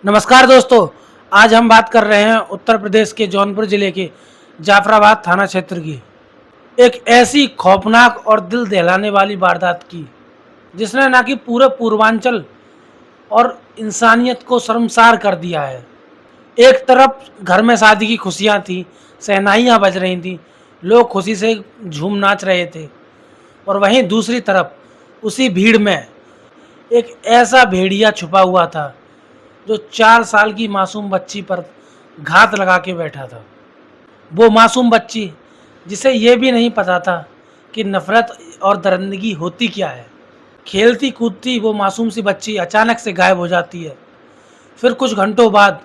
नमस्कार दोस्तों। आज हम बात कर रहे हैं उत्तर प्रदेश के जौनपुर जिले के जाफराबाद थाना क्षेत्र की एक ऐसी खौफनाक और दिल दहलाने वाली वारदात की, जिसने ना कि पूरे पूर्वांचल और इंसानियत को शर्मसार कर दिया है। एक तरफ घर में शादी की खुशियां थी, शहनाइयां बज रही थीं, लोग खुशी से झूम नाच रहे थे, और वहीं दूसरी तरफ उसी भीड़ में एक ऐसा भेड़िया छुपा हुआ था जो 4 साल की मासूम बच्ची पर घात लगा के बैठा था। वो मासूम बच्ची जिसे ये भी नहीं पता था कि नफ़रत और दरिंदगी होती क्या है। खेलती कूदती वो मासूम सी बच्ची अचानक से गायब हो जाती है। फिर कुछ घंटों बाद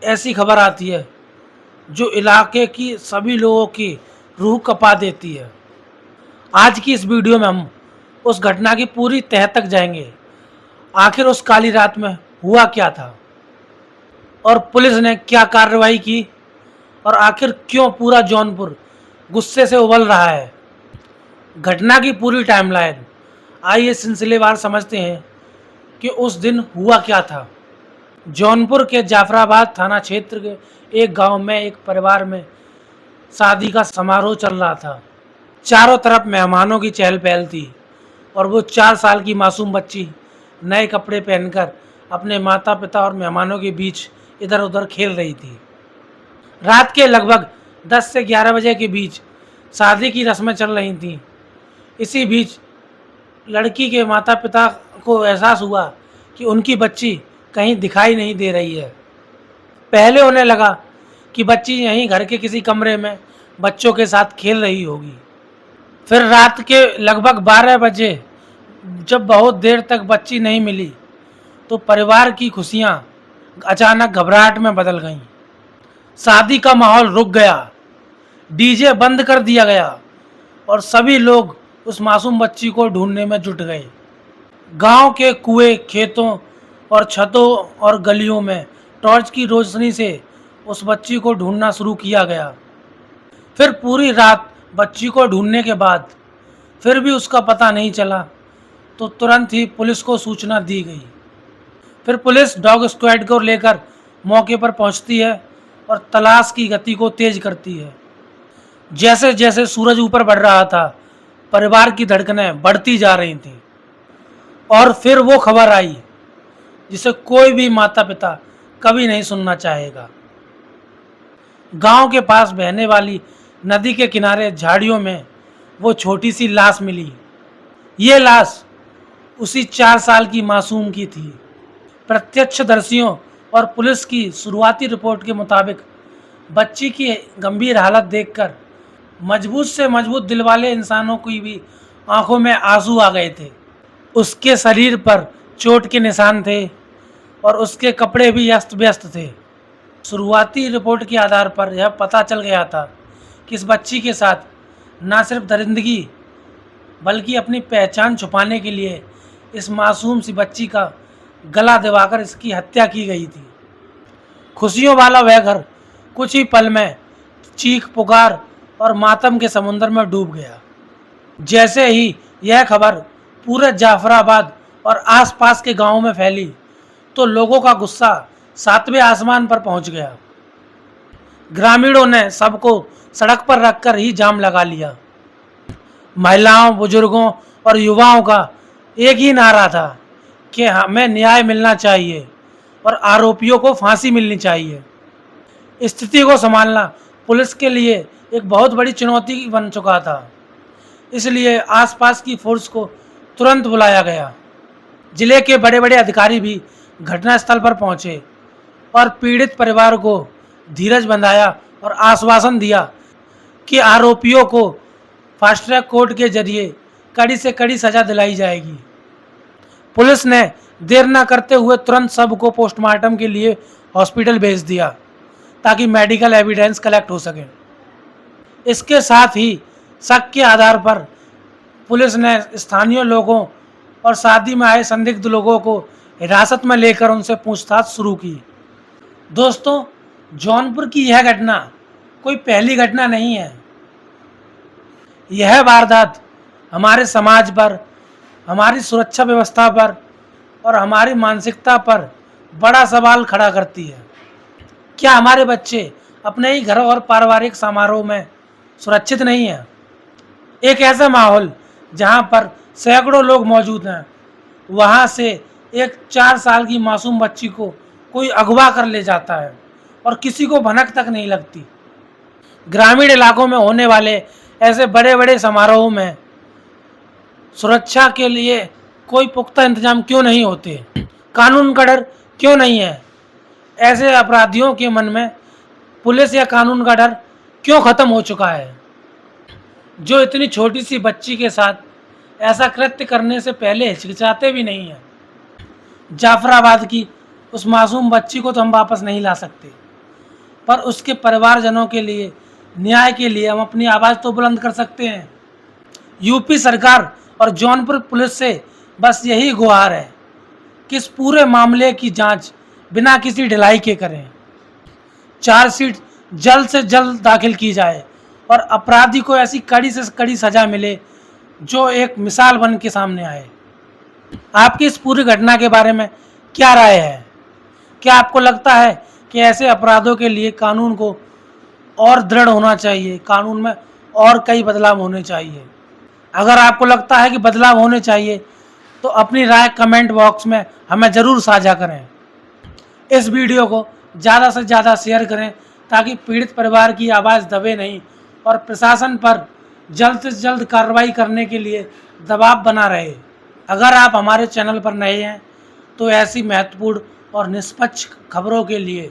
ऐसी खबर आती है जो इलाके की सभी लोगों की रूह कँपा देती है। आज की इस वीडियो में हम उस घटना की पूरी तह तक जाएंगे। आखिर उस काली रात में हुआ क्या था और पुलिस ने क्या कार्रवाई की, और आखिर क्यों पूरा जौनपुर गुस्से से उबल रहा है। घटना की पूरी टाइमलाइन आइए सिलसिलेवार समझते हैं कि उस दिन हुआ क्या था। जौनपुर के जाफराबाद थाना क्षेत्र के एक गांव में एक परिवार में शादी का समारोह चल रहा था। चारों तरफ मेहमानों की चहल पहल थी और वो 4 साल की मासूम बच्ची नए कपड़े पहनकर अपने माता पिता और मेहमानों के बीच इधर उधर खेल रही थी। रात के लगभग 10 से 11 बजे के बीच शादी की रस्में चल रही थीं। इसी बीच लड़की के माता पिता को एहसास हुआ कि उनकी बच्ची कहीं दिखाई नहीं दे रही है। पहले उन्हें लगा कि बच्ची यहीं घर के किसी कमरे में बच्चों के साथ खेल रही होगी। फिर रात के लगभग 12 बजे जब बहुत देर तक बच्ची नहीं मिली तो परिवार की खुशियां अचानक घबराहट में बदल गईं। शादी का माहौल रुक गया, डीजे बंद कर दिया गया और सभी लोग उस मासूम बच्ची को ढूंढने में जुट गए। गांव के कुएं, खेतों और छतों और गलियों में टॉर्च की रोशनी से उस बच्ची को ढूंढना शुरू किया गया। फिर पूरी रात बच्ची को ढूंढने के बाद फिर भी उसका पता नहीं चला तो तुरंत ही पुलिस को सूचना दी गई। फिर पुलिस डॉग स्क्वाड को लेकर मौके पर पहुंचती है और तलाश की गति को तेज करती है। जैसे जैसे सूरज ऊपर बढ़ रहा था, परिवार की धड़कनें बढ़ती जा रही थीं। और फिर वो खबर आई जिसे कोई भी माता पिता कभी नहीं सुनना चाहेगा। गांव के पास बहने वाली नदी के किनारे झाड़ियों में वो छोटी सी लाश मिली। ये लाश उसी 4 साल की मासूम की थी। प्रत्यक्षदर्शियों और पुलिस की शुरुआती रिपोर्ट के मुताबिक बच्ची की गंभीर हालत देखकर मजबूत से मजबूत दिल वाले इंसानों की भी आंखों में आंसू आ गए थे। उसके शरीर पर चोट के निशान थे और उसके कपड़े भी अस्त व्यस्त थे। शुरुआती रिपोर्ट के आधार पर यह पता चल गया था कि इस बच्ची के साथ न सिर्फ दरिंदगी बल्कि अपनी पहचान छुपाने के लिए इस मासूम सी बच्ची का गला दबाकर इसकी हत्या की गई थी। खुशियों वाला वह घर कुछ ही पल में चीख पुकार और मातम के समुद्र में डूब गया। जैसे ही यह खबर पूरे जाफराबाद और आसपास के गांवों में फैली तो लोगों का गुस्सा 7वें आसमान पर पहुंच गया। ग्रामीणों ने सबको सड़क पर रखकर ही जाम लगा लिया। महिलाओं, बुजुर्गों और युवाओं का एक ही नारा था कि हमें न्याय मिलना चाहिए और आरोपियों को फांसी मिलनी चाहिए। स्थिति को संभालना पुलिस के लिए एक बहुत बड़ी चुनौती बन चुका था। इसलिए आसपास की फोर्स को तुरंत बुलाया गया। जिले के बड़े बड़े अधिकारी भी घटनास्थल पर पहुंचे और पीड़ित परिवार को धीरज बंधाया और आश्वासन दिया कि आरोपियों को फास्ट ट्रैक कोर्ट के जरिए कड़ी से कड़ी सजा दिलाई जाएगी। पुलिस ने देर न करते हुए तुरंत सबको पोस्टमार्टम के लिए हॉस्पिटल भेज दिया ताकि मेडिकल एविडेंस कलेक्ट हो सके। इसके साथ ही शक के आधार पर पुलिस ने स्थानीय लोगों और शादी में आए संदिग्ध लोगों को हिरासत में लेकर उनसे पूछताछ शुरू की। दोस्तों, जौनपुर की यह घटना कोई पहली घटना नहीं है। यह वारदात हमारे समाज पर, हमारी सुरक्षा व्यवस्था पर और हमारी मानसिकता पर बड़ा सवाल खड़ा करती है। क्या हमारे बच्चे अपने ही घर और पारिवारिक समारोह में सुरक्षित नहीं हैं? एक ऐसा माहौल जहां पर सैकड़ों लोग मौजूद हैं, वहां से एक 4 साल की मासूम बच्ची को कोई अगवा कर ले जाता है और किसी को भनक तक नहीं लगती। ग्रामीण इलाकों में होने वाले ऐसे बड़े बड़े समारोहों में सुरक्षा के लिए कोई पुख्ता इंतजाम क्यों नहीं होते? कानून का डर क्यों नहीं है? ऐसे अपराधियों के मन में पुलिस या कानून का डर क्यों खत्म हो चुका है, जो इतनी छोटी सी बच्ची के साथ ऐसा कृत्य करने से पहले हिचकिचाते भी नहीं हैं? जाफराबाद की उस मासूम बच्ची को तो हम वापस नहीं ला सकते, पर उसके परिवारजनों के लिए, न्याय के लिए हम अपनी आवाज़ तो बुलंद कर सकते हैं। यूपी सरकार और जौनपुर पुलिस से बस यही गुहार है कि इस पूरे मामले की जांच बिना किसी ढिलाई के करें, चार्जशीट जल्द से जल्द दाखिल की जाए और अपराधी को ऐसी कड़ी से कड़ी सज़ा मिले जो एक मिसाल बन के सामने आए। आपकी इस पूरी घटना के बारे में क्या राय है? क्या आपको लगता है कि ऐसे अपराधों के लिए कानून को और दृढ़ होना चाहिए, कानून में और कई बदलाव होने चाहिए? अगर आपको लगता है कि बदलाव होने चाहिए तो अपनी राय कमेंट बॉक्स में हमें ज़रूर साझा करें। इस वीडियो को ज़्यादा से ज़्यादा शेयर करें ताकि पीड़ित परिवार की आवाज़ दबे नहीं और प्रशासन पर जल्द से जल्द कार्रवाई करने के लिए दबाव बना रहे। अगर आप हमारे चैनल पर नए हैं तो ऐसी महत्वपूर्ण और निष्पक्ष खबरों के लिए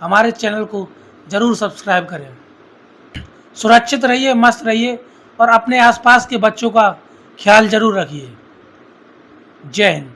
हमारे चैनल को ज़रूर सब्सक्राइब करें। सुरक्षित रहिए, मस्त रहिए और अपने आसपास के बच्चों का ख्याल ज़रूर रखिए। जय हिंद।